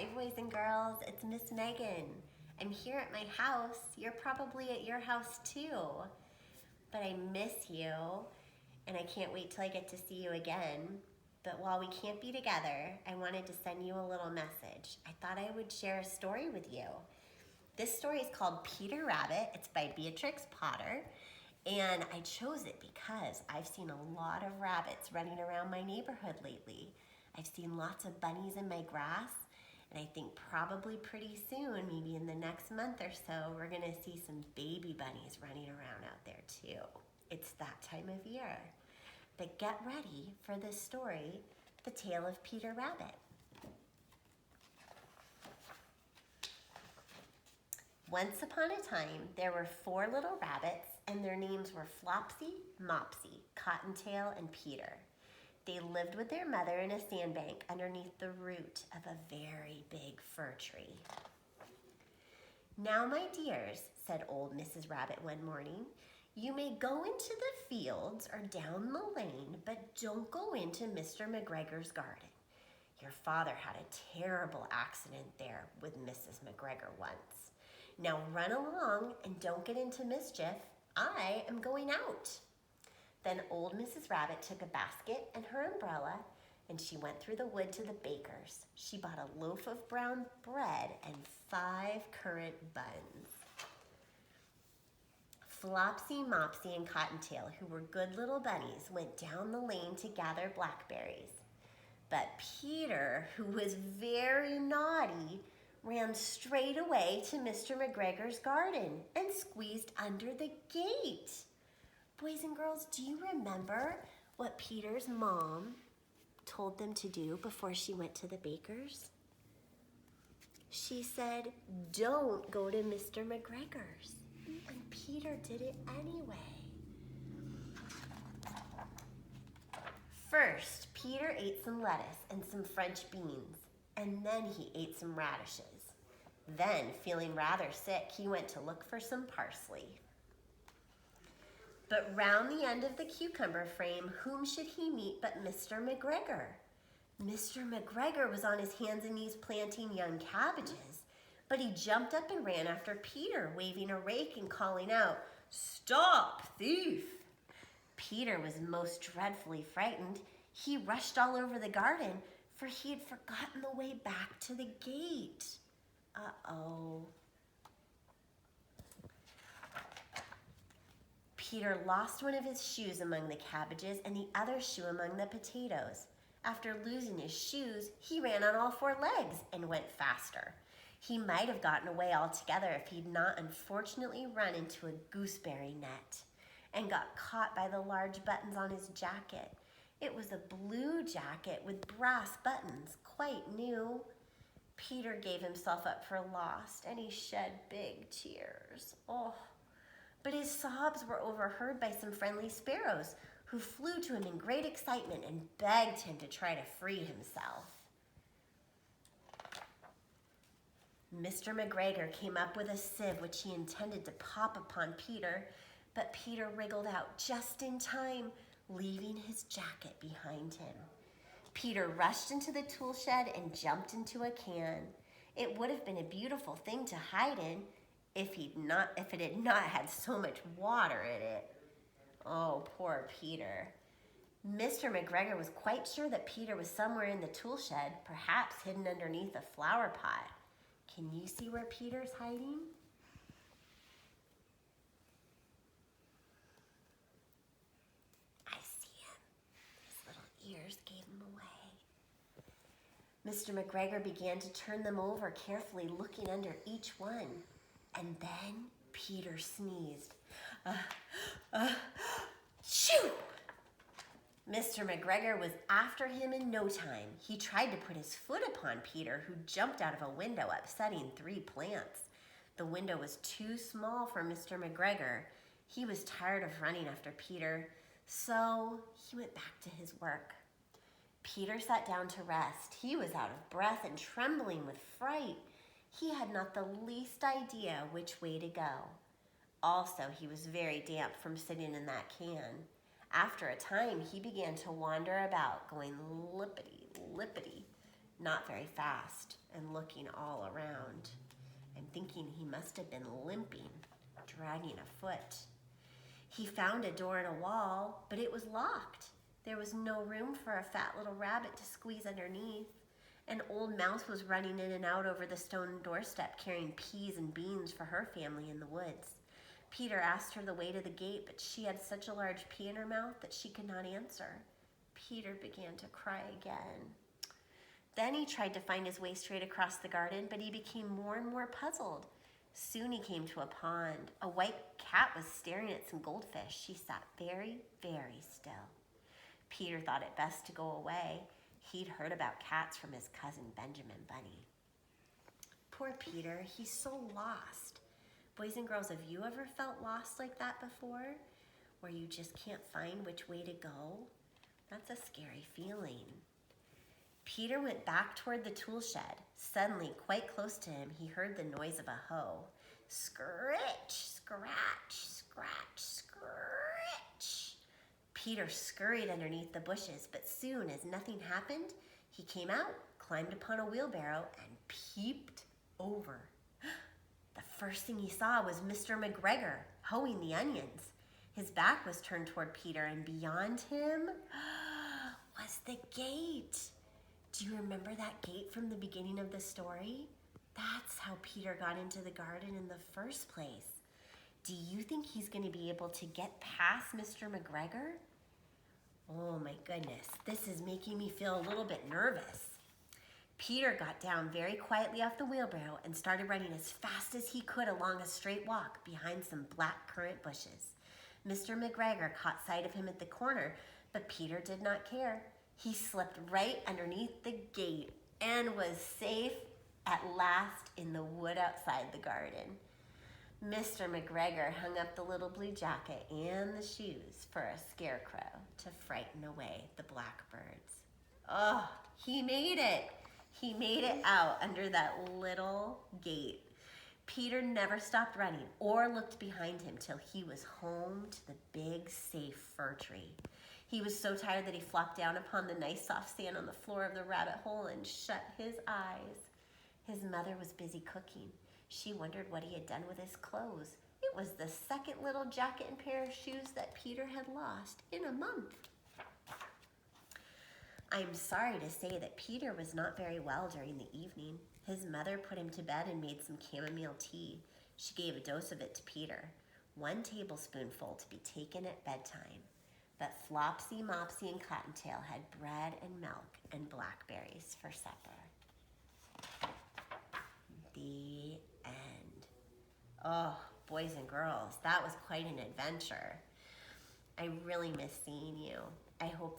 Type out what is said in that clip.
Hi boys and girls, it's Miss Megan. I'm here at my house. You're probably at your house too. But I miss you and I can't wait till I get to see you again. But while we can't be together, I wanted to send you a little message. I thought I would share a story with you. This story is called Peter Rabbit. It's by Beatrix Potter. And I chose it because I've seen a lot of rabbits running around my neighborhood lately. I've seen lots of bunnies in my grass, and I think probably pretty soon, maybe in the next month or so, we're gonna see some baby bunnies running around out there too. It's that time of year. But get ready for this story, The Tale of Peter Rabbit. Once upon a time, there were 4 little rabbits, and their names were Flopsy, Mopsy, Cottontail, and Peter. They lived with their mother in a sandbank underneath the root of a very big fir tree. "Now, my dears," said old Mrs. Rabbit one morning, "you may go into the fields or down the lane, but don't go into Mr. McGregor's garden. Your father had a terrible accident there with Mrs. McGregor once. Now run along and don't get into mischief. I am going out." Then old Mrs. Rabbit took a basket and her umbrella, and she went through the wood to the baker's. She bought a loaf of brown bread and 5 currant buns. Flopsy, Mopsy, and Cottontail, who were good little bunnies, went down the lane to gather blackberries. But Peter, who was very naughty, ran straight away to Mr. McGregor's garden and squeezed under the gate. Boys and girls, do you remember what Peter's mom told them to do before she went to the baker's? She said, "Don't go to Mr. McGregor's." And Peter did it anyway. First, Peter ate some lettuce and some French beans, and then he ate some radishes. Then, feeling rather sick, he went to look for some parsley. But round the end of the cucumber frame, whom should he meet but Mr. McGregor? Mr. McGregor was on his hands and knees planting young cabbages, but he jumped up and ran after Peter, waving a rake and calling out, "Stop, thief!" Peter was most dreadfully frightened. He rushed all over the garden, for he had forgotten the way back to the gate. Uh-oh. Peter lost one of his shoes among the cabbages and the other shoe among the potatoes. After losing his shoes, he ran on all 4 legs and went faster. He might have gotten away altogether if he'd not unfortunately run into a gooseberry net and got caught by the large buttons on his jacket. It was a blue jacket with brass buttons, quite new. Peter gave himself up for lost and he shed big tears. Oh. But his sobs were overheard by some friendly sparrows who flew to him in great excitement and begged him to try to free himself. Mr. McGregor came up with a sieve which he intended to pop upon Peter, but Peter wriggled out just in time, leaving his jacket behind him. Peter rushed into the tool shed and jumped into a can. It would have been a beautiful thing to hide in, if it had not had so much water in it. Oh, poor Peter. Mr. McGregor was quite sure that Peter was somewhere in the tool shed, perhaps hidden underneath a flower pot. Can you see where Peter's hiding? I see him. His little ears gave him away. Mr. McGregor began to turn them over carefully, looking under each one. And then Peter sneezed. Shoo! Mr. McGregor was after him in no time. He tried to put his foot upon Peter, who jumped out of a window, upsetting 3 plants. The window was too small for Mr. McGregor. He was tired of running after Peter, so he went back to his work. Peter sat down to rest. He was out of breath and trembling with fright. He had not the least idea which way to go. Also, he was very damp from sitting in that can. After a time, he began to wander about, going lippity, lippity. not very fast, and looking all around. I'm thinking he must have been limping, dragging a foot. He found a door in a wall, but it was locked. There was no room for a fat little rabbit to squeeze underneath. An old mouse was running in and out over the stone doorstep carrying peas and beans for her family in the woods. Peter asked her the way to the gate, but she had such a large pea in her mouth that she could not answer. Peter began to cry again. Then he tried to find his way straight across the garden, but he became more and more puzzled. Soon he came to a pond. A white cat was staring at some goldfish. She sat very, very still. Peter thought it best to go away. He'd heard about cats from his cousin Benjamin Bunny. Poor Peter, he's so lost. Boys and girls, have you ever felt lost like that before? Where you just can't find which way to go? That's a scary feeling. Peter went back toward the tool shed. Suddenly, quite close to him, he heard the noise of a hoe. Scritch, scratch, scratch, scritch. Peter scurried underneath the bushes, but soon as nothing happened, he came out, climbed upon a wheelbarrow, and peeped over. The first thing he saw was Mr. McGregor hoeing the onions. His back was turned toward Peter, and beyond him was the gate. Do you remember that gate from the beginning of the story? That's how Peter got into the garden in the first place. Do you think he's going to be able to get past Mr. McGregor? Oh my goodness, this is making me feel a little bit nervous. Peter got down very quietly off the wheelbarrow and started running as fast as he could along a straight walk behind some black currant bushes. Mr. McGregor caught sight of him at the corner, but Peter did not care. He slipped right underneath the gate and was safe at last in the wood outside the garden. Mr. McGregor hung up the little blue jacket and the shoes for a scarecrow to frighten away the blackbirds. Oh, he made it! He made it out under that little gate. Peter never stopped running or looked behind him till he was home to the big, safe fir tree. He was so tired that he flopped down upon the nice soft sand on the floor of the rabbit hole and shut his eyes. His mother was busy cooking. She wondered what he had done with his clothes. It was the second little jacket and pair of shoes that Peter had lost in a month. I'm sorry to say that Peter was not very well during the evening. His mother put him to bed and made some chamomile tea. She gave a dose of it to Peter, 1 tablespoonful to be taken at bedtime. But Flopsy, Mopsy, and Cottontail had bread and milk and blackberries for supper. The end. Oh, boys and girls, that was quite an adventure. I really miss seeing you. I hope that